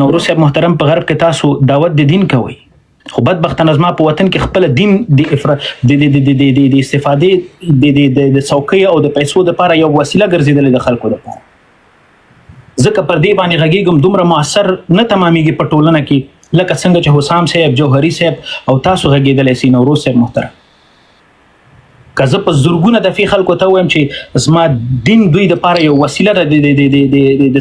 نوروز صاحب محترم په غرب کې تاسو دعوت د دین کوئ، خو بدبختانه زما په وطن کې خپل دین د استفادې د څوکۍ او د پیسو دپاره یو وسیله ګرځېدلې د خلکو دپاره. ځکه پر دې باندې غږېږم دومره مؤثر نه تمامېږي په ټولنه کې لکه څنګه چې حسام صاحب، جوهري صاحب او تاسو غږېدلی سي. نوروز صاحب محترم، که زه په زرګونه دفعې خلکو ته ووایم چې زما دین دوی دپاره یو وسیله ده د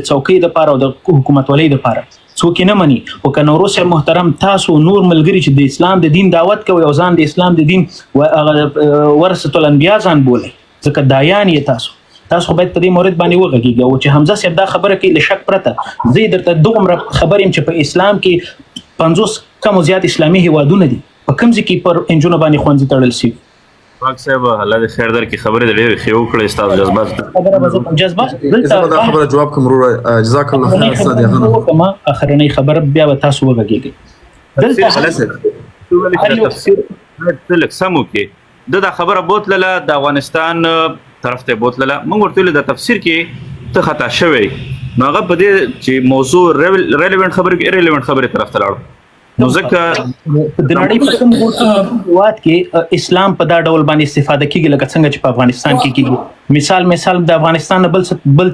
څوکۍ دپاره او د حکومتولۍ دپاره، څوک یې نه مني. خو که نوروز صاحب محترم تاسو نور ملګري چې د اسلام د دین دعوت کوئ او ځان د اسلام د دین ورثة الانبیا ځان بولئ، ځکه دایان یې تاسو باید په دې مورد باندې وغږیږئ. او چې حمزه صاحب دا خبره کوي له شک پرته، زه یې درته دومره خبر یم چې په اسلام کې 50 کم او زیات اسلامي هیوادونه دي، په کوم ځای کې پر انجونو باندې ښوونځي تړل شوي. پاک صاحب الله دې خیر درکړي، خبرې دې ډېرې ښې وکړې. ستاسو جذبات دا خبره جواب کوم وروره، جزاک الله خیر. استاد یغنه اخرنۍ خبره بیا به تاسو وغږیږئ. دلته لږ سم وکړي، دا خبره بوتلله د افغانستان طرف ته بوتلله، موږ ورته ویل د تفسیر کې ته خطا شوی، نو هغه په دې چې موضوع ریلیونټ خبرې کې ایریلیونټ خبرې طرف ته لاړو. نو ځکه د نړۍ په کوم هېواد کې اسلام په دا ډول باندې استفاده کېږي لکه څنګه چې په افغانستان کې کېږي. مثال د افغانستان نه بل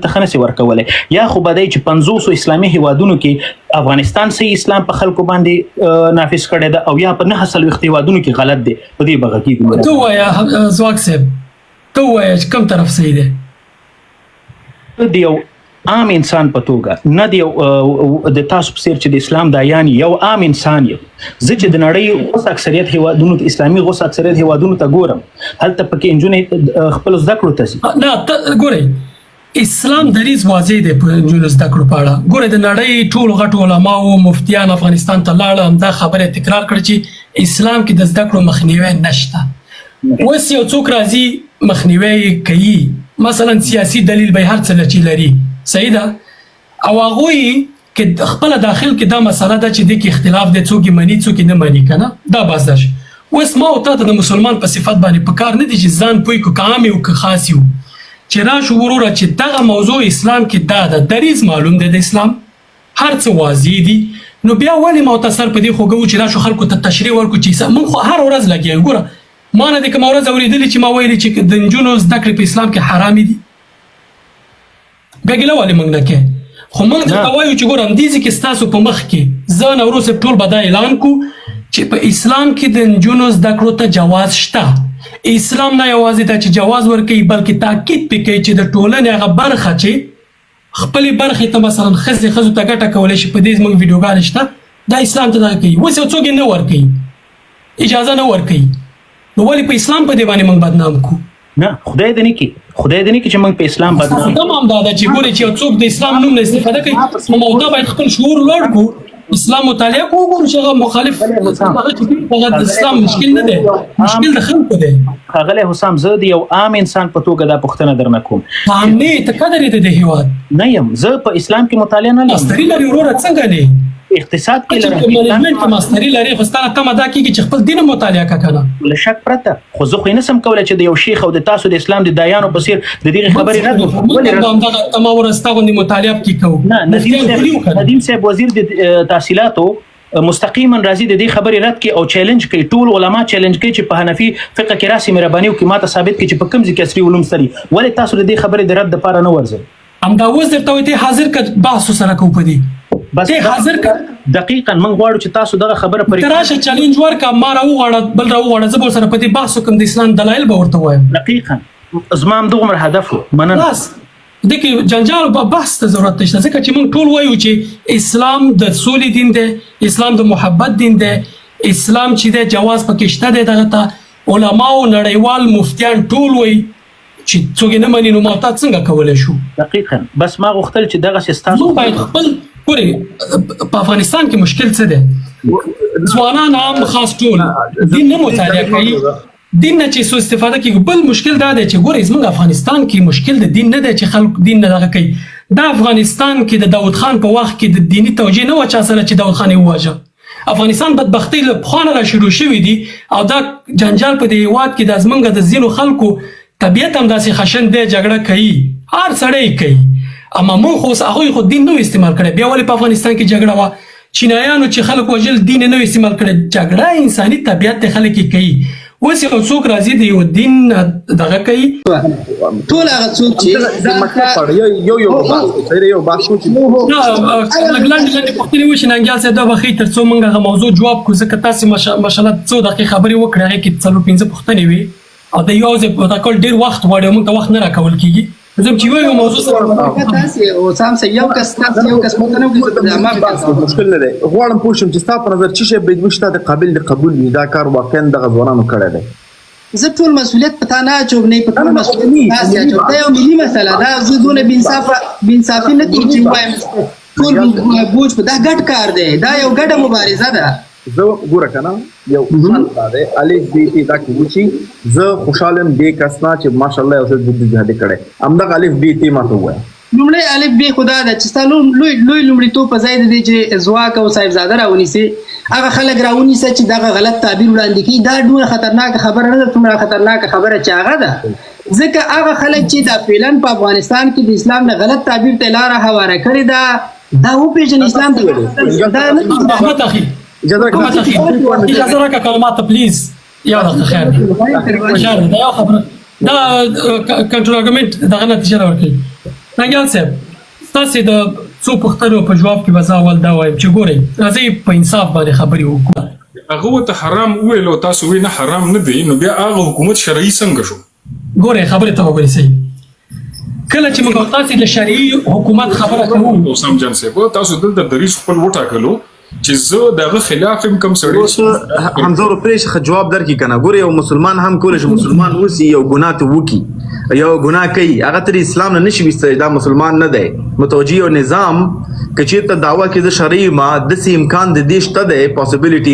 ته ښه نسي ورکولی، یا خو به دی چې 500 اسلامي هېوادونو کې افغانستان صحیح اسلام په خلکو باندې نافذ کړی ده او یا په 9 هېوادونو کې غلط دی. په دې به غږېږو. ته ووایه ځواک صاحب، ته ووایه چې کوم طرف صحیح دی؟ د یو عام انسان په توګه، نه د تاسو په څېر چې د اسلام دایان یو عام انسان یم. زه چې د نړۍ غوڅ اکثریت هېوادونو ته، اسلامي غوڅ اکثریت هېوادونو ته ګورم، هلته پکې نجونې خپلو زده کړو ته ځي. نه ګورئ، اسلام دریځ واضح دی په نجونو زده کړو په اړه. ګورئ د نړۍ ټولو غټو علماو مفتیان افغانستان ته لاړه، همدا خبره تکرار کړه چې اسلام کې د زده کړو مخنیوی نشته. اوس یو څوک راځي مخنیوی کوي، مثلا سیاسي دلیل به هر څه لري، صحیح ده، او هغوی کې خپل داخل کې دا مسله ده چې د کې اختلاف دی، څوک یې مني څوک یې نه مني، کنه دا بحث ده. اوس ما او تا ته د مسلمان په صفت باندې په کار نه دي چې ځان پوی کو که عام یو که خاص یو، چې راشو وروره چې دغه موضوع اسلام کې دا ده، دریځ معلوم دی د اسلام، هر څه واضح دي، نو بیا ولې ما او تا سر په دې خوږو چې راشو خلکو ته تشریح ورکړو چې موږ خو هر ورځ لګیا. ګوره ما نه دې کومه ورځ اورېدلې چې ما ویلي چې د نجونو زده کړې په اسلام کې حرامې دي. بیا ګیله ولې موږ نه کوې؟ خو موږ درته وایو چې ګوره همدې ځای کې ستاسو په مخ کې زه نوروز صاحب ټول به دا اعلان کړو چې په اسلام کې د نجونو زده کړو ته جواز شته. اسلام نه یوازې دا چې جواز ورکوي بلکې تاکید پې کوي چې د ټولنې هغه برخه چې خپلې برخې ته مثلا ښځو ته ګټه کولی شي، په دې زموږ ویډیوګانې شته، دا اسلام ته دغه کوي. اوس یو څوک یې نه ورکوي، اجازه نه ورکوي، نو ولې په اسلام په دې باندې موږ بدنام کړو؟ نه خدای دې نه کړي چې موږ په اسلام بدنام کړو. تمام دا ده چې ګورې چې یو څوک د اسلام نوم نه استفاده کوي، نو موږ باید خپل شعور لوړ کړو، اسلام مطالعه کوو، وګورو چې هغه مخالف هغه د اسلام مشکل نه دی، مشکل د خلکو دی. ښاغلی حسام، زه د یو عام انسان په توګه دا پوښتنه درنه کوم. عام نه ته قدر یې د هېواد نه یم، زه په اسلام کې مطالعه نه لرم. ماستري لري وروره، څنګه نه اقتصاد کې لرم، مینجمنټ کې ماستري لري، خو ستا تمه دا کېږي چې خپل دین مطالعه که که نه له شک پرته. خو زه خو یې نسم کولی چې د یو شیخ او د تاسو د اسلام د دایانو په څېر د دغې خبرې رد وکړم. همدغه تمه ورځ ستا غوندې مطالعه پکې کوو. نه، ندیم صاحب وزیر د تحصیلاتو مستقیما راځي د دې خبرې رد کړي او چیلنج کوي، ټول علما چیلنج کوي چې په حنفي فقه کې راسي مهرباني وکړي ماته ثابت کړي چې په کوم ځای کې عصري علوم سري، ولې تاسو د دې خبرې د رد دپاره نه ورځئ؟ همدا اوس درته وایي ته حاضر که بحث سره کوو په دې، بس حاضر که دقیقاً موږ غواړو چې تاسو دغه خبره پرې ته راشه چیلنج ورکړه، ما راوغواړه بل راوغواړه، زه به ورسره په دې بحث وکړم، د اسلام دلایل به ورته وایم. دقیقاً زما همدغومره هدف و. مننه. بس دې کې جنجال او بحث ته ضرورت نشته، ځکه چې موږ ټول وایو چې اسلام د سولې دین دی، اسلام د محبت دین دی، اسلام چې دی جواز پکې شته دی. دغه ته علماو نړیوال مفتیان ټول وایي چې څوک یې نه مني، نو ما تا څنګه کولی شو؟ دقیقاً بس ما غوښتل چې دغسې ستاسو موږ باید خپل ګورې په افغانستان کې مشکل څه دی؟ ځوانان عام خاص ټول دین نه مطالعه کوي، دین نه چې سو استفاده کوي. بل مشکل دا دی چې ګورئ زموږ افغانستان کې مشکل د دین نه دی چې خلک دین نه دغه کوي. دا افغانستان کې د داود خان په وخت کې د دیني توجیه نه وه چا سره چې داود خان یې وواژه. افغانستان بدبختۍ له پخوا نه را شروع شوي دي او دا جنجال په دې هېواد کې دا زموږ د ځینو خلکو طبیعت هم داسې خشن دی، جګړه کوي، هر سړی کوي، اما مونږ خو هغوی خو دین نه استعمال کړی. بیا ولې په افغانستان کې جګړه وه؟ چینایانو چې خلک وژل دین نه استعمال کړی. جګړه انساني طبیعت ته خلک یې کوي. اوس یو څوک راځي د یو دین دغه کوي. ټول هغه څوک چې یو بحث لږ لنډې پوښتنې وشي ننګیال صاحب دا به ښایي تر څو موږ هغه موضوع جواب کړو، ځکه تاسې ماشاءالله څو دقیقې خبرې وکړې، هغې کې 4-5 پوښتنې وي او د یو ځای پروتوکول ډېر وخت غواړي او موږ ته وخت نه راکول کېږي. زه چې یو موضوع سره تاسې اوسام صاحب یو کس پوښتنه وکړي ما مشکل نه دی. غواړم پوه شم چې ستا په نظر څه شی باید وشي د قابل د قبول وي دا کار واقعا دغه ځوانانو کړی دی؟ زه ټول مسؤلیت په تا نه اچوم، نه په ټول مسؤلیت تاسې اچوم. دا یو ملي مسله ده. زه دونه بېانصافي نه کوم چې ووایم ټول بوج په دا ګډ کار دی. دا یو ګډه مبارزه ده. زه ګوره که نه یو شرط دا دی الف بي ټي دا کې وشي. زه خوشحاله یم دې کس نه چې ماشاءالله یو څه جهادي کړی. همدغه الف بي ټي ما ته ووایه. لومړی الف بي خو دا ده چې ستا لوی لومړیتوب په ځای د دې چې ځواک او صاحبزاده راونیسې، هغه خلک راونیسه چې دغه غلط تعبیر وړاندې کړي. دا ډېره خطرناکه خبره نه ده، څومره خطرناکه خبره چې هغه ده. ځکه هغه خلک چې دا فعلا په افغانستان کې د اسلام نه غلط تعبیر ته لاره هواره کړې ده، دا وپېژني اسلام ته دا نه اجازه راکړه کلمات ته پلیز. یو دقیقه خیر دی دا یو خبره دا کنټرول ارګومنټ دغه نتیجه راورکوي. ننګیال صاحب تاسې د څو پوښتنو په جواب کې به زه اول دا وایم چې ګورئ راځئ په انصاف باندې خبرې وکړو. هغه ورته حرام وویل او تاسو وایئ نه حرام نه دی، نو بیا هغه حکومت شرعي څنګه شو؟ ګورئ خبرې ته وګورئ صحیح. کله چې موږ تاسې د شرعي حکومت خبره کوو اسلام جان صاحب تاسو دلته دریځ خپل وټاکلو چې زه دغه خلاف هم کوم سړی حمزه ورو پرېږه جواب درکړي که نه. ګورې یو مسلمان هم کولی شي مسلمان اوسي یو ګناه ته وکړي یو ګناه کوي هغه تر اسلام نه نشي ویستلی دا مسلمان نه دی. متوجه یو نظام که چېرته دعوه کې زه شرعي ما داسې امکان د دې شته دی پاسبلیټي.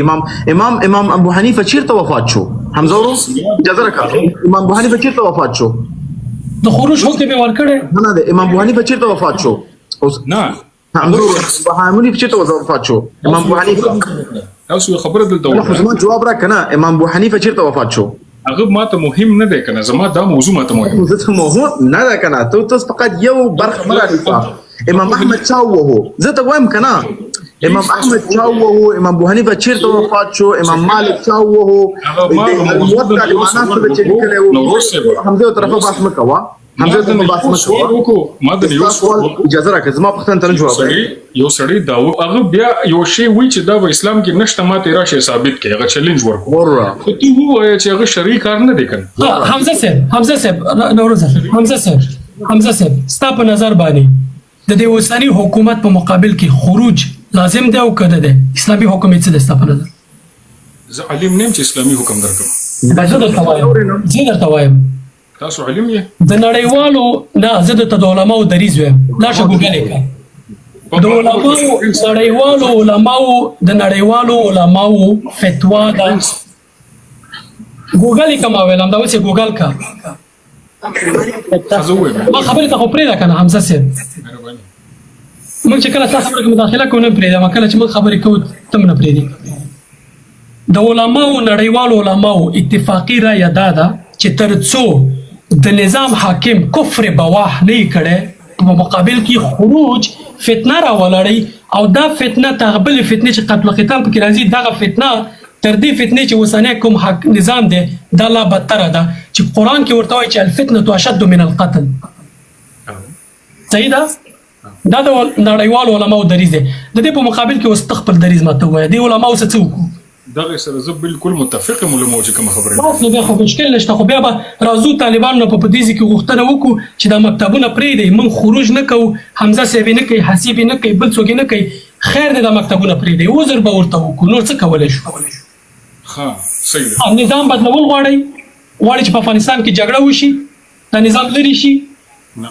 امام ابو حنیفه چېرته وفات شو؟ حمزه ورو اجازه راکړه. امام ابو حنیفه چېرته وفات شو؟ د خروج حکم یې ورکړی نه دی. امام ابو حنیفه چېرته وفات شو؟ نه حمزه ورو چېرته وفات شو؟ امام ابو حنیفه تاسو خبره دلته وکړه. زما جواب راکړه نه. امام ابو حنیفه چېرته وفات شو؟ هغه ماته مهم نه دی کنه، زما دا موضوع ماته مهم نه ده کنه. ته فقط یو برخه مه راډیسه. امام احمد چا ووهو؟ زه ته وایم کنه امام احمد چا ووهو؟ امام ابو حنیفه چېرته وفات شو؟ امام مالک چا ووهو؟ حمزه یو طرفه بحث مه کوه. حمزه ته بحث مه کوه. اجازه راکړه زما پوښتنې ته نه جواب یو سړی دا هغه بیا یو شی وایي چې دا په اسلام کې نشته، ماته راشي ثابت کړي. هغه چیلنج ورکړو خو ته ووایې چې هغه شرعي کار نه دی کنه. حمزه صاحب نوروز حمزه صاحب ستا په نظر باندې د دې اوسني حکومت په مقابل کې خروج لازم دی او که نه دی؟ اسلامي حکم یې څه دی ستا په نظر؟ زه علم نه یم چې اسلامي حکم درکړم. زه درته وایم تاسو علم یې د نړیوالو نه. زه درته د علماو دریځ وایم. لاشه ګوګل یې کړه. د نړیوالو علماو فتوا ده. ګوګل یې کما ویل همدا اوس یې ګوګل کا. ما خبرې ته خو پرېږده که نه حمزه صاحب. موږ چې کله تاسو سره مداخله کوو نه پرېږدم، کله چې موږ خبرې کوو ته هم نه پرېږدي. د علماو نړیوالو علماو اتفاقي رایه دا ده چې تر څو د نظام حاکم کفر بواح نه یې کړی په مقابل کې خروج فتنه راولړی او دا فتنه تغبل فتنه چې قتل قتال پکې راځي دغه فتنه تر دې فتنې چې اوسنی کوم نظام دی دا لا بدتره ده چې قرآن کې ورته وایي چې الفتنه اشد من القتل. صحیح ده؟ دا د نړیوالو علماو دریځ دی. د دې په مقابل کې اوس خپل دریځ ماته ووایه. دې علماو څه وکړو؟ دغه سره زه بالکل متفق یم له موجه کوم خبره بس نو بیا خو مشکل نشته. خو بیا به راځو طالبانو په پدیزي کې غوښتنه وکړو چې دا مکتبونه پرېږدئ، موږ خروج نه کوو، حمزه صاحب نه کوي، حسیب نه کوي، بل څوک نه کوي. خیر دی دا مکتبونه پرېږدئ، عذر به ورته وکړو. نور څه کولی شو؟ ها صحیح ده. نظام بدلول غواړئ چې په افغانستان کې جګړه وشي، دا نظام لرې شي؟ نه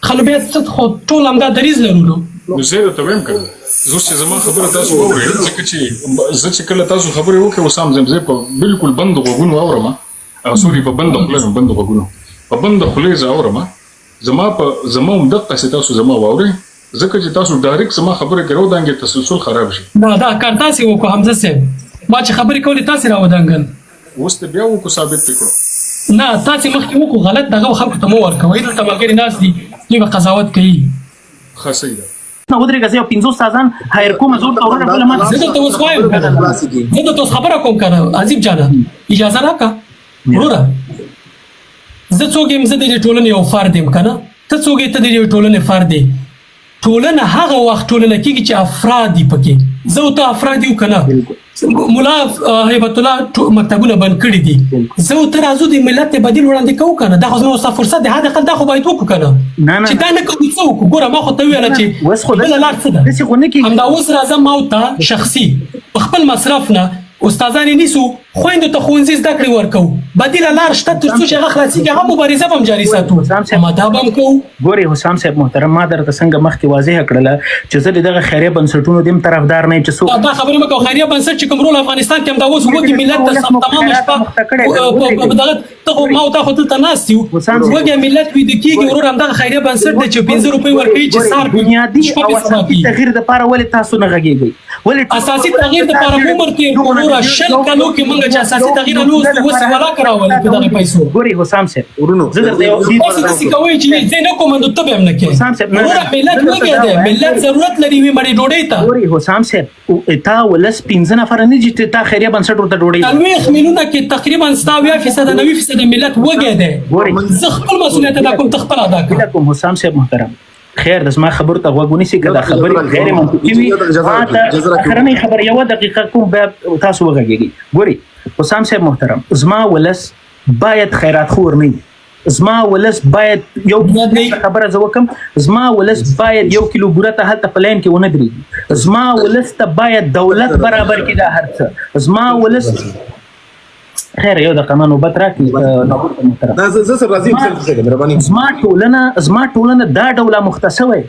خلو بیا خو ټول همدا دریځ لرو. نو زه درته وایم که زه چې زما خبره تاسو واورئ، ځکه چې زه چې کله تاسو خبرې وکړئ اوس هم زه په بالکل بندو غوږونو اورم. سوري په بندو خولې بندو غوږونو په بندو خولې زه اورم. زما همدقسې تاسو زما واورئ، ځکه چې تاسو ډایرکټ زما خبرې کوئ ودانګې تسلسل خراب شي. دا کار تاسې وکړو حمزه صاحب. ما چې خبرې کولې تاسې راودانګل. اوس ته بیا وکړو ثابت دې کړو. نه تاسې مخکې وکړو غلط دغه خلکو ته مو ورکوئ. دلته ملګري ناست دي دوی به قضاوت کوي. خاصه ده نو ودرېږه زه یو 50 استادان هایر کوم زه ورته ورته بله ما زه درته اوس وایم کنه زه درته اوس خبره کوم کنه عزیز جانه اجازه راکړه وروره زه څوک یم؟ زه د دې ټولنې یو فرد یم کنه ته څوک یې؟ ته د دې ټولنې فرد یې. ټولنه هغه وخت ټولنه کېږي چې افراد دي پکې، زه او ته افراد یو کنه. ملا هیبت الله مکتبونه بند کړي دي، زه او ته راځو د ملت بدیل وړاندې کوو کنه. دا خو زموږ فرصت دی، حد اقل دا خو باید وکړو کنه چې دا نه کوو څه وکړو. ګوره ما خو ته ویله چې بله لار څه ده، همدا اوس راځم ما او ته شخصي په خپل مصرف نه استادان یې نیسو، خویندو ته ښوونځي زده کړې ورکوو، بدیله لار شته تر څو چې هغه خلاصېږي، هغه مبارزه به هم جاري ساتو، مدا به هم کوو. ګورې حسام صاحب محترم، ما درته څنګه مخکې واضحه کړله چې زه د دغه خیریه بنسټونو د هم طرفدار نه یم چې څوک دا خبرې مه کوه. خیریه بنسټ چې کوم رول افغانستان کې همدا اوس وږي ملت ته تمامه شپه په دغه ته خو ما او تا خو دلته ناست یو، وږی ملت ویده کېږي. ورور همدغه خیریه بنسټ دی چې 15 روپۍ ورکوي چې سهار بنیادي او اساسي تغییر دپاره ولې تاسو نه غږېږئ؟ اساسي تغییر دپاره عمر تېر کړو وروره، 20 کالو کې موږ چې اساسي تغییر راوستو اوس یې ولاکه راولي په دغې پیسو. ګورې حسام صاحب ورونو زه درته یو داسې داسې کوئ چې زه نه کوم نو ته به هم نه کوې. وروره ملت وږی دی، ملت ضرورت لري یوې مړۍ ډوډۍ ته. ګورې حسام صاحب تا ولس 15 نفره نه دي چې تا خیریه بنسټ ورته ډوډۍ 40 میلیونه کې تقریبا 90% 90% ملت وږی دی. زه خپل مسؤلیت ادا کوم، ته خپل ادا کړه. کوم حسام صاحب محترم خیر د زما خبرو ته غوږ ونیسئ، که دا خبرې غیر منطقي وي ما ته اخرنۍ خبر یوه دقیقه کوم بیا تاسو وغږېږئ. ګورئ حسام صاحب محترم، زما ولس باید خیرات خور نه وي، زما ولس باید یو خبره زه وکم، زما ولس باید 1 کیلو بوره ته هلته په لاین کې ونه درېږي، زما ولس ته باید دولت برابر کړي دا هر څه، زما ولس خیر یو دقیقه ما نوبت راکړي. زما ټولنه دا ډوله مخته سوی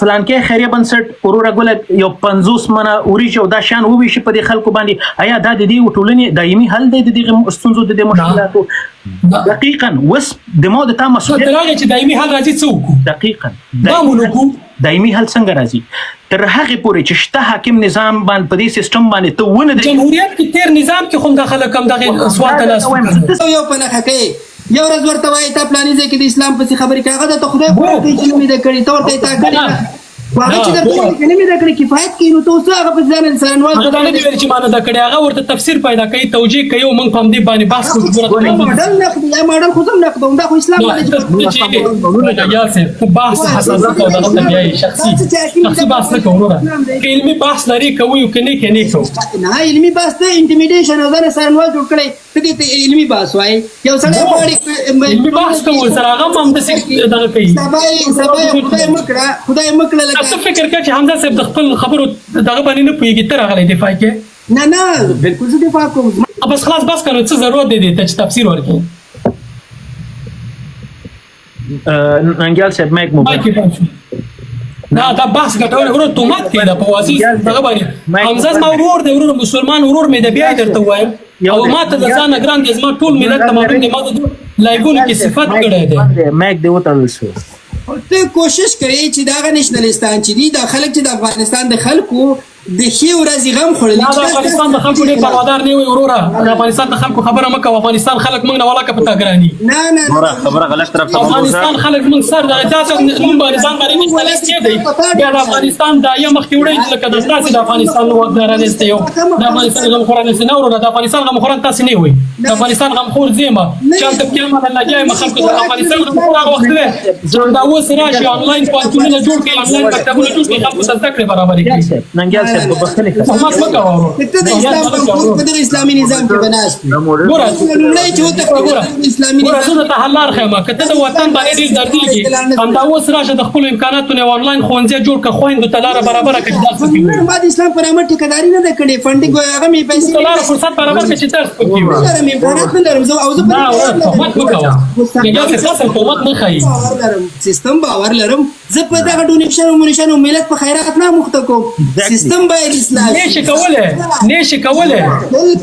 فلانکې خیریه بنسټ وروره ګله یو 50 منه وریجې او دا شیان وویشي په دې خلکو باندې، آیا دا د دې ټولنې دایمي حل دی د دغې ستونزو د دې مشکلاتو؟ دقیقا اوس د ما د تا مسؤلیت تر هغې چې دایمي حل راځي څه وکړو؟ دقیقا دا مو وکړو. دایمي حل څنګه راځي؟ تر هغې پورې چې شته حاکم نظام باندې په دې سیستم باندې ته ونه د جمهوریت کې تیر نظام کې خو هم دا خلک هم دغې سوال ته ناست یو په نښه کوي، یو ورځ ورته وایي تا پلاني ځای کې د اسلام پسې خبرې کوي، هغه درته خدای پوه کوي چې نه مې ده کړې، ته ورته یې تا کړې نه خو هغه چې درته وایي که نه مې ده کړې کفایت کوي، نو ته اوس هغه پسې ځان څارنوال هغه دا نه دي ویل چې ما نه ده کړې، هغه ورته تفسیر پیدا کوي، توجیه کوي او موږ په همدې باندې بحث کوو. ماډل نقد یا ماډل خو زه هم نقدوم، دا خو اسلام باندې بحث حساسیت او دغه ته بیا شخصي بحث نه کوو. وروره که علمي بحث لري کوو، که نه که نه کوو. نه علمي بحث ته انټیمیډیشن او ځان څارنوال جوړ کړی، ته دې ته علمي بحث وایي. یو سړی غواړي علمي بحث کوو سره هغه هم همداسې دغه کوي. سبا یې خدای مه کړه لکه ته فکر کوه چې حمزه صاحب د خپل خبرو دغه باندې نه پوهېږي، ته راغلی دفاع کې؟ نه بالکل زه دفاع کوم. بس خلاص بس کړو، څه ضرورت دی ته چې تفسیر ورکړې؟ ننګیال صاحب مایک موبایل نه دا بحث ګټور ورور تومات کوي دا په واسي دغه باندې. حمزه زما ورور دی، ورور مسلمان ورور مې د بیا درته وایم، او ما ته د ځانه ګران دي، زما ټول ملت ته معلوم دی، ما د لایګونو کې صفت کړی دی. مایک دی وتړل شو. ته کوشش کوي چې دا نېشنلستان چې دي دا خلک چې د افغانستان د خلکو د ښې ورځې غم خوړلي، د افغانستان د خلکو ډېر پروادار نه وي وروره، د افغانستان د خلکو خبره مه کوه، افغانستان خلک موږ نه ولاکه په تا ګراني. نه خبره غلط طرف ته افغانستان خلک موږ سر دغه داسې نوم باندې ځان باندې نیستلیست کېدی، بیا د افغانستان دایه مخکې وړئ لکه د تاسې د افغانستان واکداران یاست یو د افغانستان غمخوران یاست. نه وروره د افغانستان غمخوران تاسې نه وئ، د افغانستان غمخور زه یم چې هلته قیامت الله جای یم خلکو د افغانستان غمخور هغه وخت دی همدا اوس راشي انلاین پوهنتونونه جوړ کړي، انلاین مکتبونه جوړ کړي، خلکو ته زده کړې برابرې کړي. ننګیال صاحب په بخښنې تهمت مه کوه ورور. په دغه اسلامي نظام کې به ناست ګوره لومړی چې وتښتېدل اسلامي ګوره زه درته حل لار ښیم، که ته د وطن باندې ډېر دردېږي همدا اوس راشه د خپلو امکاناتو نه یو انلاین ښوونځی جوړ کړه، خویندو ته لاره برابره کړه چې درس وکړي. ما د اسلام پر امر ټیکهداري نه ده کړې، فنډینګ هغه مې پیسې ته لاره فرصت برابر کړه چې درس وکړي. نه لرم، امکانات نه لرم، او زه نه ورور تهمت مه کوه، نګیال صاحب تاسو تهمت نه ښایي. سیستم باور لرم، زه په دغه ډونیشن او مونیشن او ملت په خیرات نه مخته کوم. سیستم باید اصلاح نه شي کولی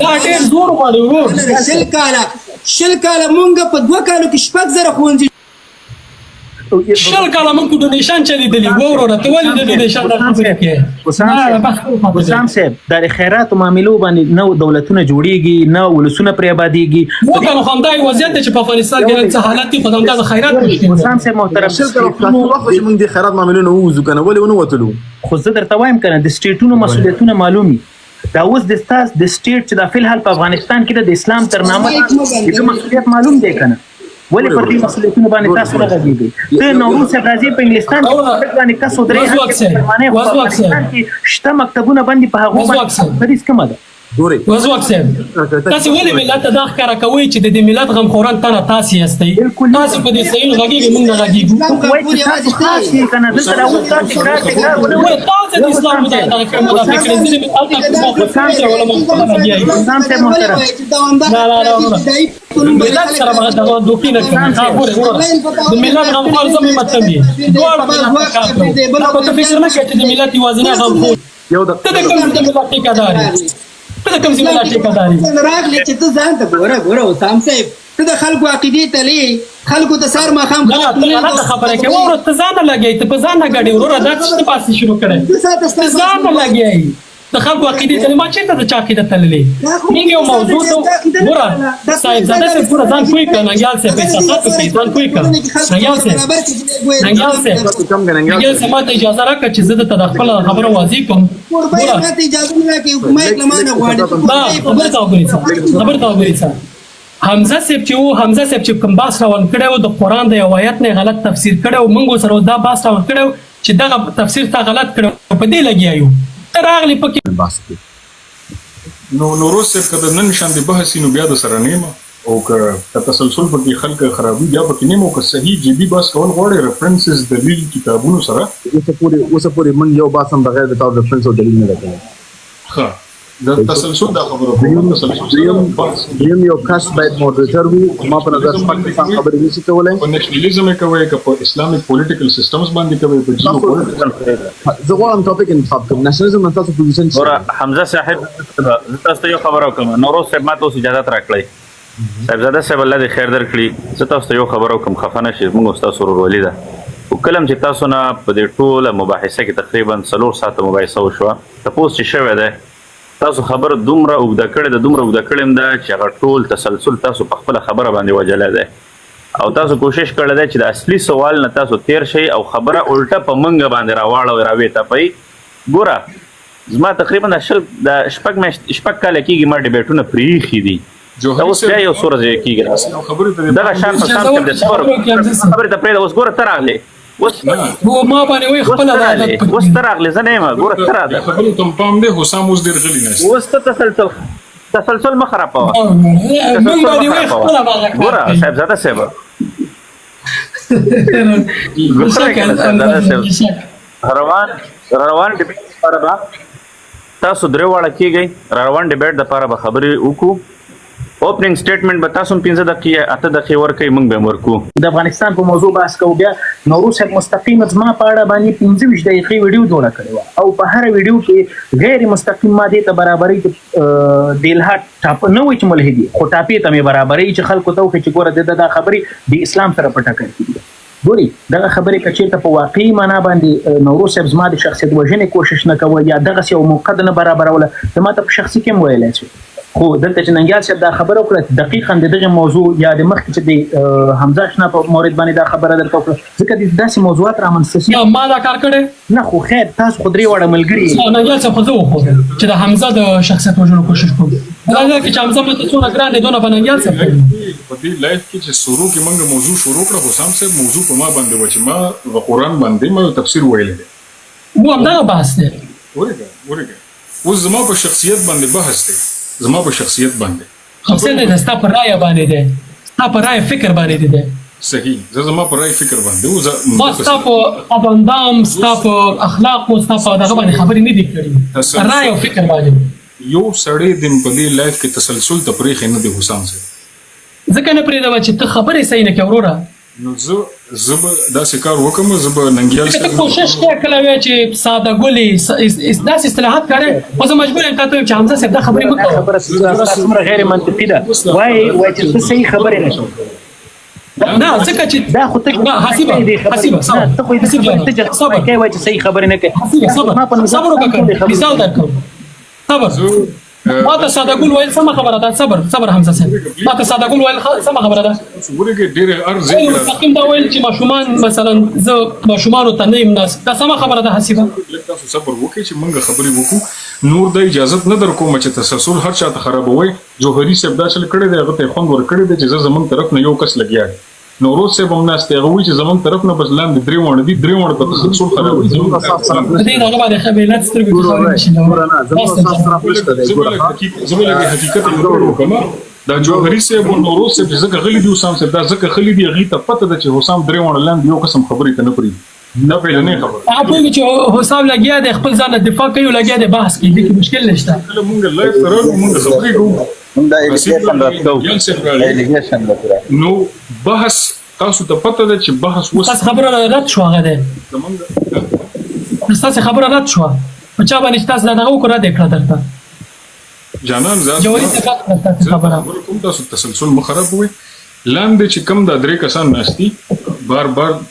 دا ډېر زور غواړي ورور. 20 کاله مونږ په 2 کالو کې 6,000 ښوونځي شل کاله موږ ډونیشن چلیدلی وروره ته ولې د ډونیشن د خبرې کې وسام صاحب د خیرات معاملو باندې نو دولتونه جوړیږي نو ولسونه پر آبادیږي وکړو خو همدا وضعیت چې په افغانستان کې څه حالت دي خو همدا د خیرات وسام صاحب محترم شل کله وخت چې موږ د خیرات معاملو نه ووزو کنه ولې ونه وتلو خو زه درته وایم کنه د سټیټونو مسؤلیتونه معلومي دا اوس د ستاس د سټیټ چې د فلحال په افغانستان کې د اسلام تر نامه د مسؤلیت معلوم دی کنه ولې پر دې مسؤلیتونه باندې تاسو نه غږیږئ ته نوروز صاحب راځي په انګلستان کې باندې کسو درې افغانستان کې شته مکتبونه باندې په هغه باندې پریس کومه ده وزوک صاحب تاسو ولې ملت ته دا ښکاره کوئ چې د دې ملت غمخوران تاسو یاستئ تاسو په دې صحیح غږیږئ موږ نه غږیږو وایي چې تاسو خاص یې که نه دلته راوځئ تکرار تاسو د اسلام مدافع کړئ ځینې مې هلته وسام صاحب محترم ملت سره به دغه دوکې نه کوم د ملت غمخور زه مې مطلب یې دواړه ملت کار کوو خو ته فکر نه کوې چې د ملت یوازینی غمخور ته د کوم د ملت ټیکهدار یې ته د کوم ځای ملت ټیکهدار یې راغلی چې ته ځان ته ګوره وسام صاحب ته د خلکو عقیدې تلې خلکو ته سهار ماښام نه ته غلطه خبره کوې وروره ته ځان نه لګوې ته په ځان نه ګډې وروره دا څه ته پاسې شروع کړی ته ځان نه لګوې د خلکو عقیدې تلې ما چېرته د چا عقیده تللې موږ یو موضوع ته ګوره صاحبزاده صاحب ګوره ځان پوه کړه ننګیال صاحب احساسات وکړئ ځان پوه کړه ننګیال صاحب ما ته اجازه راکړه چې زه درته د خپله خبره واضح کړم خبرې ته وګورئ حمزه صاحب چې کوم بحث روان کړی و د قرآن د یو آیت نه غلط تفسیر کړی و موږ ورسره دا بحث روان کړی و چې دغه تفسیر تا غلط کړی په دې لګیا یو ته راغلی پکې نو نوروز صاحب که د نن شاندې بحث نو بیا د سره نه یم او که تسلسل پکې خلک خرابي بیا پکې نه یم او که صحیح جدي بحث کول غواړې ریفرنسز دلیل کتابونو سره اوسه پورې من یو بحث هم بغیر د تاسو ریفرنس او دلیل نه راکوي ښه د تسلسل دا خبره یم یو کس باید مودریټر وي ما په نظر شپږ خبرې نشي کولی په نیشنلیزم یې کوئ که په اسلامک پولیټیکل سیسټمز باندې کوئ په جیو پولیټیکل زه غواړم ټاپک انتخاب کړم نېشنلیزم نه تاسو پوزیشن ګوره حمزه صاحب زه تاسو ته یو خبره وکړم نوروز صاحب ما ته اوس اجازت راکړئ صاحبزاده صاحب الله دې خیر درکړي زه تاسو ته یو خبره وکړم خفه نه شئ موږ ستاسو ورورولي ده خو کله چې تاسو نه په دې ټوله مباحثه کې تقریبا 4 ساعته مباحثه وشوه تپوس چې شوی دی تاسو خبره دومره اوږده کړې ده دومره اوږده کړې ده چې هغه ټول تسلسل تاسو په خپله خبره باندې وجلی دی او تاسو کوشش کړی دی چې د اصلي سوال نه تاسو تیر شئ او خبره الټه په منګه باندې راواړوئ راویې ګوره زما تقریبا د شپږ کاله کېږي ما ډیبیټونه پرېښي دي دا اوس بیا یو څو ورځې کېږي دغه شان په شان د خبرې ته پرېږده اوس ګوره ته راغلې ما باندې وایي خپله اوس ته راغلې زه نه یم ګوره ته راغلې خبرې ته پام دی حسام اوس ډېر غلي ناست اوس ته تسلسل مه خرابوه ګوره صاحبزاده صاحب روان ډیبیټ لپاره به تاسو درې واړه کېږئ روان ډیبیټ دپاره به خبرې وکړو اوپننګ سټیټمنټ به تاسو هم 15 دقیقې 8 دقیقې ورکوئ موږ به هم ورکو د افغانستان په موضوع بحث کوو بیا نوروز صاحب مستقیم زما په اړه باندې 15 دقیقې ویډیو جوړه کړې وه او په هر ویډیو کې غیر مستقیم ما دې ته برابرۍ دیلها ټاپ نه وایي چې ملحدي خو ټاپې ته مې برابرۍ چې خلکو ته وښیي چې ګوره دا خبرې د اسلام سره په ټکر کې دي ګوري دغه خبرې که چېرته په واقعي معنا باندې نوروز صاحب زما د شخصیت وژنې کوشش نه کوه یا دغسې یو موقع نه برابروله زه ما ته په شخصي کې هم ویلی شي خو دلته چې ننګیال صاحب دا خبره وکړه دقیقا د دغه موضوع یا د مخکې چې د حمزه اشنا په مورد باندې دا خبره درته وکړه ځکه داسې موضوعات رامنځته شي ما دا کار کړی نه خو خیر تاسو خو درې واړه ملګري ننګیال صاحب خو زه وښودم چې د حمزه د شخصیت وژلو کوشش کوم دا ځکه چې حمزه ماته څونه ګران دی دونه به ننګیال صاحب په دې لایف کې چې شروع کې موږ موضوع شروع کړه حسام صاحب موضوع په ما باندې و چې ما د قرآن باندې ما تفسیر ویلی دی مو همدغه بحث دی ورګه اوس زما په شخصیت باندې بحث دی زما په شخصیت باندې خپل د ستا پر رائے باندې دی ستا پر رائے فکر باندې دی صحیح زما پر رائے فکر باندې ما ستا په ابندام ستا په اخلاق او ستا په دغه باندې خبرې نه دي کړې رائے او فکر باندې یو سړی د په دې لایف کې تسلسل ته پرېښی نه دی حسام صاحب ځکه نه پرېږدم چې ته خبرې صحیح نه کوې وروره نو زه به داسې کار وکړم زه به ننګیال ته کوشش کوې کله وایې چې ساده ګلې داسې اصطلاحات کاروې خو زه مجبور یم تا ته ویم چې حمزه صاحب دا خبرې مه کوه خبره څومره غیر منطقي ده وایي چې ته صحیح خبرې نه کوې نه ځکه چې دا خو ته حسیبه صبر کوي وای چې صحیح خبره نه کوي صبر وکړه مثال درکړم صبر ما ته ساده ګل ویل سم خبره ده صبر حمزه صاحب ما ته ساده ګل ویل سم خبره ده ورګه ډېر ارزه مستقیم دا ویل چې ماشومان مثلا زه ماشومان ته نه مناس دا سم خبره ده حسیبه تاسو صبر وکړئ چې موږ خبرې وکړو نور د اجازه نه درکوم چې تسلسل هر چا ته خرابوي جوهري صاحب دا چل کړی دی هغه ته خوند ور کړی دی چې زمون طرف نه یو کس لګیا دی نوروز صاحب هم ناست هغه وی چې زمون طرف نه بس لاندې درې وړ په تسلسل خرابوي دې هغه باندې خبرات سترګې زموږ حقیقت وکړم دا جوهري صاحب او نوروز صاحب ځکه غلي دي حسام صاحب دا ځکه غلي دي هغه ته پته ده چې حسام درې وړ لاندې یو قسم خبرې ته نه پری دا په نه خبره هغه چې حسام لګیا دی خپل ځان دفاع کوي لګیا دی بحث کوي کې مشکل نشته کله مونږ لایف سره مونږ خبرې کوو نو بحث تاسو ته پته ده چې بحث وس تاسو خبره رد شو هغه ده تاسو خبره رد شو په چا باندې تاسو دا وکړه د کړه درته جانان زاد جوړی څه خبره کوم تاسو تسلسل مخرب وي لاندې چې کم د درې کسان ناشتي بار بار د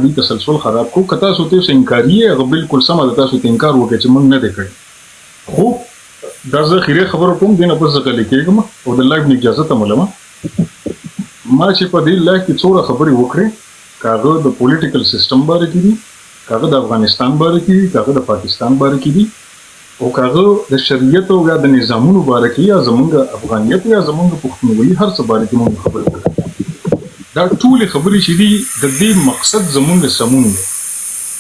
دې تسلسل خراب کو کتا سو ته انکاریه هغه بالکل سم ده تاسو ته انکار وکړي چې مونږ نه دی کړی خو دا زه خیره خبر کوم دینه بس غلې کېږم او د لایو اجازه ته ملما ما چې په دې لایو کې څوره خبرې وکړې کاغه د پولیټیکل سیستم باندې کیږي کاغه د افغانستان باندې کیږي کاغه د پاکستان باندې کیږي او کاغه د شریعت او د نظامونو باندې کیږي یا زمونږ افغانیت یا زمونږ پښتونولي هر څه باندې موږ خبرې وکړو دا ټول خبرې چې دي د دې مقصد زمونږ سمون دی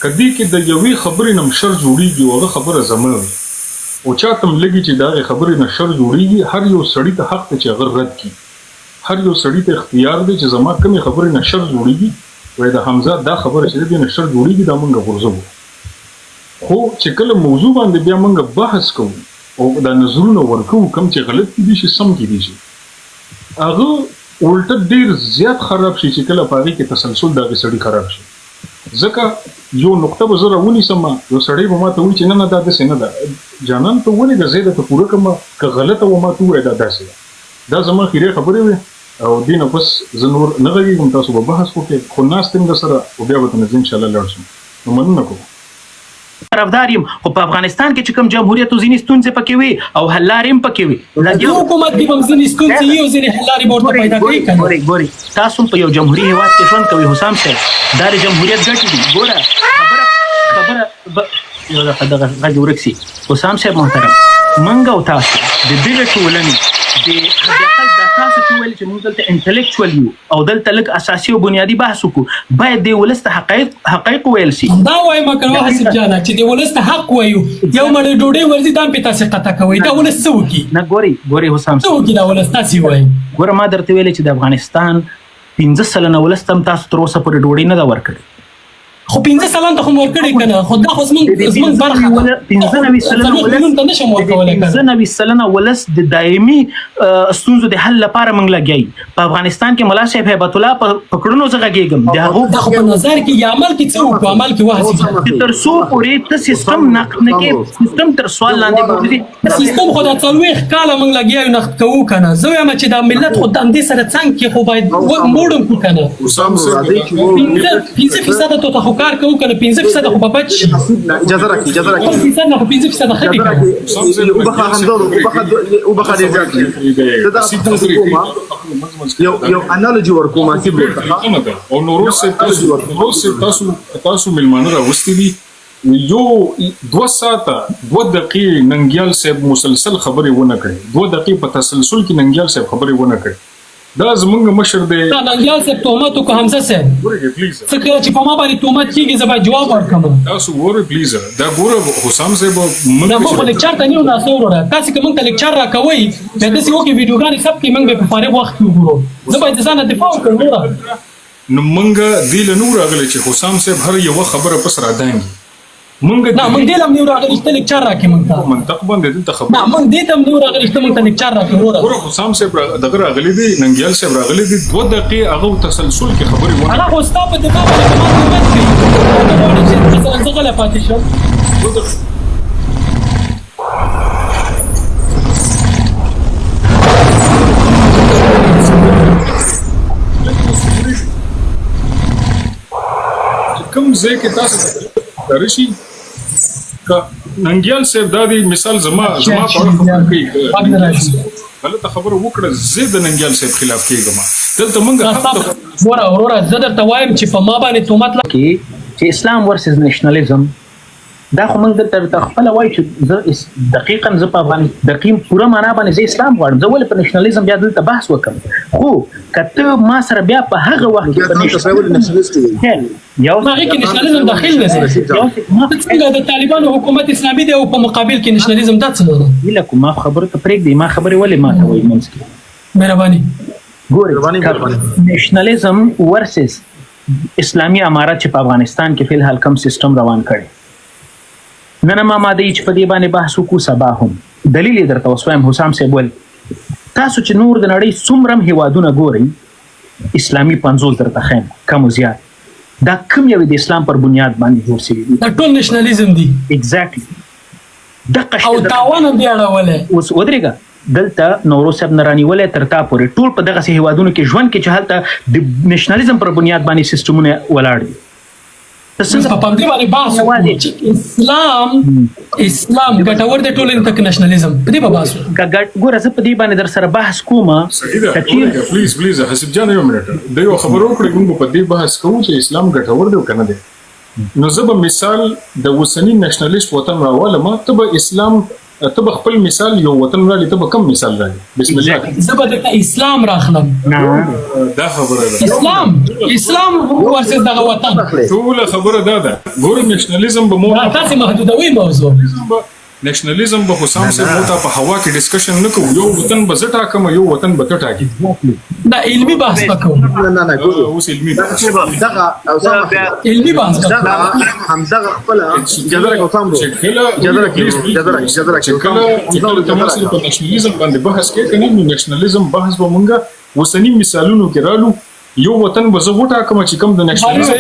کدی کې د یوې خبرې نم شر جوړیږي او هغه خبره زموږ او چاته لګي چې دا خبرې نشر جوړیږي هر یو سړی ته حق ته چې هغه رد کی هر یو سړی ته اختیار دی چې زما کومې خبرې نشر جوړیږي وای د حمزه دا خبره چې د نشر جوړیږي دا مونږ ورزو خو چې کله موضوع باندې بیا مونږ بحث کوو او دا نظرونه ورکو کوم چې غلط دي شي سم دي شي هغه الټه ډیر زیات خراب شي چې کله پاره کې تسلسل دا سړی خراب شي ځکه یو نقطه به زه راونی سم یو سړی به ما ته وایي چې نه دا داسې نه ده جانان ته ولې د زیاده ته پوره کوم که غلطه و ما ته ووایه دا داسې ده دا زما خیرې خبرې وې او دې نه بس زه نور نه غږېږم تاسو به بحث وکړئ خو ناست یم درسره او بیا به ته نو انشاءالله لاړ شم نو مننه کوم طرفدار یم خو په افغانستان کې چې کوم جمهوریت او ځینې ستونزې پکې وي او حل لارې هم پکې وي حکومت کې هم ځینې ستونزې وي او ځینې حل لارې به ورته پیدا کوي ګورئ تاسو په یو جمهوري هیواد کې ژوند کوئ حسام صاحب دا د جمهوریت ګټې دي ګوره خبره یو دغه غږ ورک سي حسام صاحب محترم منګ او تاسو د دغه ټولنې د تاسو چې ویل چې موږ دلته انټلیکچوال یو او دلته لږ اساسي او بنیادی بحث وکړو باید د ولست حقایق ویل شي دا وایم کړه حسب جانا چې د ولست حق وایو یو مړ ډوډۍ ورزي دام په تاسو قطع کوي دا ولست وکي نه ګوري حسام څه وکي دا ولست تاسو وایي ګوره ما درته ویل چې د افغانستان 15 سلنه ولستم تاسو تر اوسه پورې ډوډۍ نه دا ورکړي خو 15 سلنه ته هم ورکړي کنه خو دا خو زمون برخه 15 سلنه ولس د دایمي ستونزو د حل لپاره موږ لګیای په افغانستان کې ملا صاحب هیبت الله په پکړونو زغږیږم دا خو په نظر کې یا عمل کې څه وکړو عمل کې واه تر څو پورې ته سیستم نقد نه کې سیستم تر سوال لاندې موجود سیستم خو دا څلوي کاله موږ لګیای نقد کوو کنه زه یم چې دا ملت خو د اندې سره څنګه کې خو باید موډم کو کنه حسام صاحب 15% ته کار کوو کنه 15% خو په بچ اجازه راکړئ 15% خو 15% خدي کنه وبخا حمزه وبخا یو انالوجي ورکوم چې او نوروز تاسو ملمانه راوستي دي یو 2 ساعته 2 دقیقې ننګیال صاحب مسلسل خبرې ونه کړې 2 دقیقې په تسلسل کې ننګیال صاحب خبرې ونه کړې دا زمونږ مشر دی ننګیال صاحب تهمت کو حمزه صاحب ګورئ پلیز څنګه چې په ما باندې تهمت کیږي زما جواب ورکوم تاسو ګورئ پلیز دا ګوره حسام صاحب موږ په لیکچر ته نیو ناسو وره تاسو کوم ته لیکچر راکوي دا داسې وکي ویډیوګانې سب کې موږ په فارغ وخت کې وګورو زه باید ځان دفاع وکړم نو موږ دی له نور راغلی چې حسام صاحب هر یو خبره پس را دانګي نه موږ دې لم نیو راغلی چې لیکچر راکې موږ ته منطق باندې دلته خبره نه موږ دې تم نیو راغلی چې موږ ته لیکچر راکې ګوره حسام صاحب دغه راغلی دی ننګیال صاحب راغلی دی 2 دقیقې هغه تسلسل کې خبرې ونه انا خو ستا په دفاع باندې ما تهمت کوي مثلا زه غلط پاتې شم ځای کې تاسو رشي کا ننګیال صاحب دا دی مثال زما په اړه خبره کوي غلطه خبره وکړه زه د ننګیال صاحب خلاف کېږم دلته موږ وروره زه درته وایم چې په ما باندې تهمت چې اسلام ورسز نېشنلزم دا خو موږ درته خپل وایو چې زه دقیقاً زه په دقیق پوره معنا باندې زه اسلام غواړم زه ولې په نېشنلزم بیا دلته بحث وکړم خو کته ما سره بیا په هغه وخت کې په نېشنلزم یو هغه کې نېشنلزم داخل نه څنګه د طالبانو حکومت اسلامي دی او په مقابل کې نېشنلزم دا څه نه لکه ما خبره ته پرېږدي ما خبرې ولې ما ته وایي منځ کې مهرباني ګورئ نېشنلزم ورسز اسلامي امارت چې په افغانستان کې فی الحال کم سیستم روان کړي نن ما ماده چې په دې باندې بحث وکړو سبا هم دلیل یې درته وسوایم حسام صاحب ول تاسو چې نور د نړۍ څومره هیوادونه ګورئ اسلامي 50 درته خیم کم زیات دا کوم یو د اسلام پر بنیاد باندې جوړ شوی دا ټول نېشنلزم دی ایگزیکټلی دغه او تاوان هم دی اړولی اوس ودرېږه دلته نوروز صاحب نه رانیولی تر تا پورې ټول په دغسې هیوادونو کې ژوند کې چې هلته د نېشنلزم پر بنیاد باندې سیسټمونه ولاړ دي په پام دې باندې بحث وکړو چې اسلام ګټور دی ټول تک نېشنلزم په دې بحث ګوره زه په دې باندې در سره بحث کوم پلیز حسب جان یو منټ د یو خبرو کړی موږ په دې بحث کوو چې اسلام ګټور دی کنه دی نو زه به مثال د اوسنی نېشنلیست وطن راولم ته به اسلام ته به خپل مثال یو وطن رالی ته به کم مثال رالی بسم الله زه به د اسلام راخلم دا خبره ده اسلام ورسره دغه وطن ټول خبره ده ګور نېشنلزم به مو تاسو محدودوي موضوع نېشنلزم به حسام صاحب مو ته په هوا کې ډسکشن نه کوو یو وطن به زټا کوم یو وطن به ټاکي دا علمي بحث وکړو نه اوس علمي دغه علمي بحث همدغه خپل جذره کوم جذره کله تماسل په نېشنلزم باندې بحث کې کني نو نېشنلزم بحث به مونږه وسنی مثالونو کې رالو یو وطن به زه وټاکم چې کوم د نېشنلزم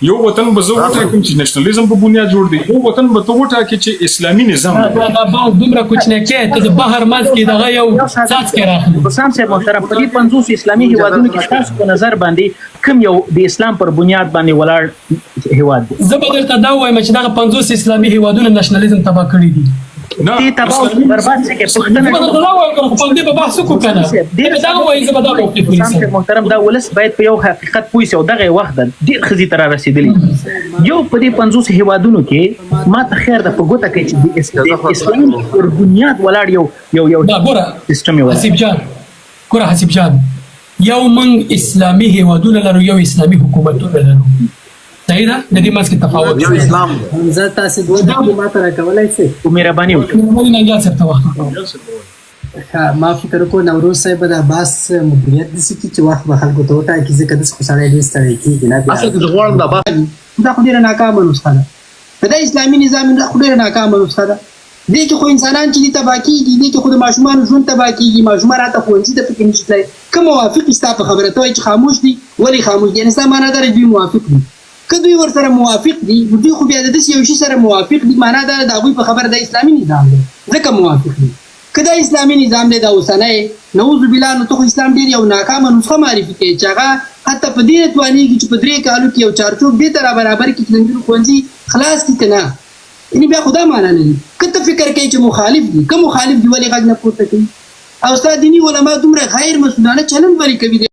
یو وطن به زه وټاکم چې نېشنلزم په بنیاد جوړ دی یو وطن به ته وټاکې چې اسلامي نظام دا باو دومره کوچنی کې ته د بحر منځ کې دغه یو څاڅ کې راخلي حسام صاحب محترم په دې 50 اسلامي هیوادونو کې تاسو په نظر باندې کوم یو د اسلام پر بنیاد باندې ولاړ هیواد دی زه به درته دا وایم چې دغه 50 اسلامي هیوادونو نېشنلزم تباه کړی دي دې تباہ برباد څه کې پښتنه دا وایم کوم په دې په بحث کو کنه دې دا وایم زه به دا وکړم محترم دا ولس باید په یو حقیقت پوه شي او دغه وخت ډیر خزي تر رسیدلی یو په دې 50 هیوادونو کې ما ته خیر د پګوته کې چې د اسلام پر بنیاد ولاړ یو دا ګوره سیستم یو حسیب جان یو من اسلامي هیوادونه لرو یو اسلامي حکومتونه لرو صحیح ده د دې ماسک تفاوت یو اسلام زه تاسو دوه ما ته راکولای شئ مهرباني وکړئ مونږ نه جات څه وخت ما فکر کو نوروز صاحب د عباس مدیریت د سکی چې وخت به خلکو ته وټا کیږي کده خوشاله دي ستړي کیږي نه اصل کې غواړم د عباس دا خو ډیره ناکامه نسخه ده د اسلامي نظام دا خو ډیره ناکامه نسخه ده دې کې خو انسانان چې تباہ کیږي دې کې خو د ماشومان ژوند تباہ کیږي ماشومان راته ښوونځي ته پکې نشته کوم موافق استا په خبره ته چې خاموش دي ولی خاموش دي یعنی سمانه در دوی موافق دي که دوی ورسره موافق دي دوی خو بیا د دې یو شي سره موافق دي معنا دا د هغوی په خبره د اسلامي نظام دی ځکه موافق دي که دا اسلامي نظام دی دا اوسنی نعوذ بالله نو ته خو اسلام ډېر یو ناکامه نسخه معرفي کوي چې هغه حتی په دې توانېږي چې په 3 کالو کې یو چارچوب دې ته برابر کړي چې د نجونو ښوونځي خلاص کړي که نه یعنې بیا خو دا معنا نه لري که ته فکر کوي چې مخالف دي که مخالف دي ولې غږ نه پورته کوي او ستا دیني علما دومره غیر مسؤلانه چلند ولې کوي